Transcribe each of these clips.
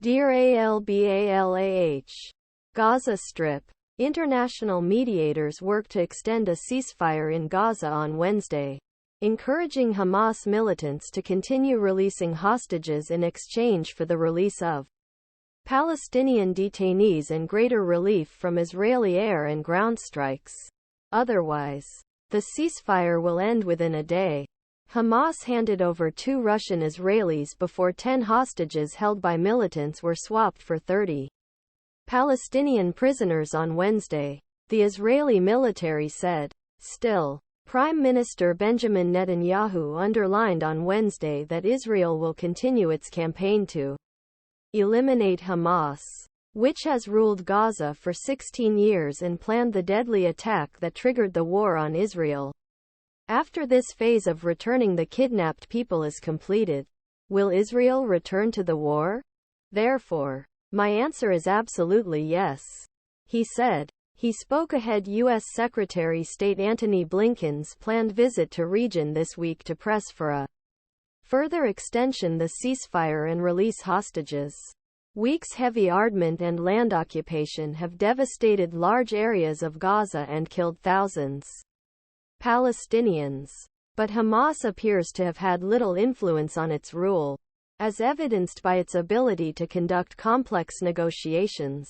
DEIR AL-BALAH. Gaza Strip. International mediators work to extend a ceasefire in Gaza on Wednesday, encouraging Hamas militants to continue releasing hostages in exchange for the release of Palestinian detainees and greater relief from Israeli air and ground strikes. Otherwise, the ceasefire will end within a day. Hamas handed over 2 Russian Israelis before 10 hostages held by militants were swapped for 30 Palestinian prisoners on Wednesday, the Israeli military said. Still, Prime Minister Benjamin Netanyahu underlined on Wednesday that Israel will continue its campaign to eliminate Hamas, which has ruled Gaza for 16 years and planned the deadly attack that triggered the war on Israel. After this phase of returning the kidnapped people is completed, will Israel return to the war? Therefore, my answer is absolutely yes, he said. He spoke ahead U.S. Secretary of State Antony Blinken's planned visit to region this week to press for a further extension the ceasefire and release hostages. Weeks heavy ardment and land occupation have devastated large areas of Gaza and killed thousands Palestinians. But Hamas appears to have had little influence on its rule, as evidenced by its ability to conduct complex negotiations,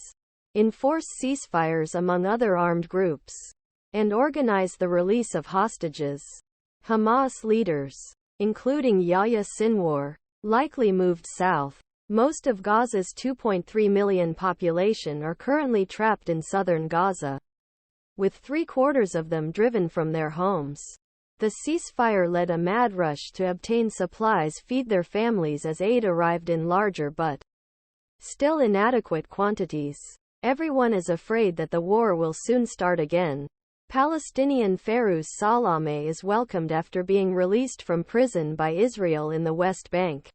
enforce ceasefires among other armed groups, and organize the release of hostages. Hamas leaders, including Yehya Sinwar, likely moved south. Most of Gaza's 2.3 million population are currently trapped in southern Gaza, with 3/4 of them driven from their homes. The ceasefire led a mad rush to obtain supplies feed their families as aid arrived in larger but still inadequate quantities. Everyone is afraid that the war will soon start again. Palestinian Fairuze Salameh is welcomed after being released from prison by Israel in the West Bank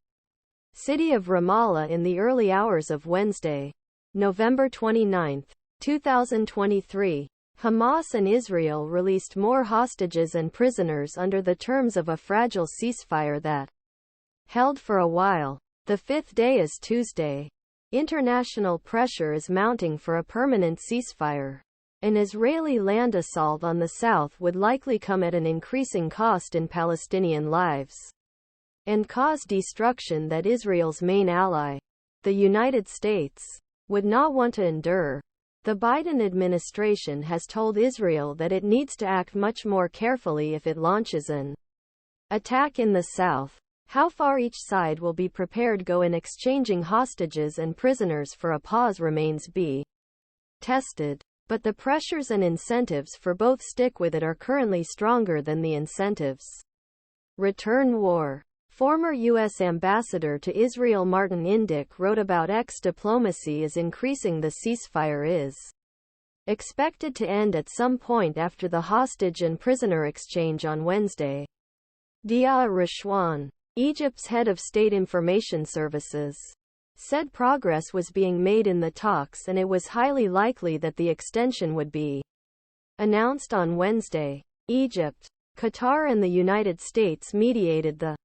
city of Ramallah in the early hours of Wednesday, November 29, 2023. Hamas and Israel released more hostages and prisoners under the terms of a fragile ceasefire that held for a while. The 5th day is Tuesday. International pressure is mounting for a permanent ceasefire. An Israeli land assault on the south would likely come at an increasing cost in Palestinian lives and cause destruction that Israel's main ally, the United States, would not want to endure. The Biden administration has told Israel that it needs to act much more carefully if it launches an attack in the south. How far each side will be prepared go in exchanging hostages and prisoners for a pause remains be tested. But the pressures and incentives for both stick with it are currently stronger than the incentives. Return war. Former U.S. Ambassador to Israel Martin Indyk wrote about diplomacy is increasing. The ceasefire is expected to end at some point after the hostage and prisoner exchange on Wednesday. Diaa Rashwan, Egypt's head of state information services, said progress was being made in the talks and it was highly likely that the extension would be announced on Wednesday. Egypt, Qatar and the United States mediated the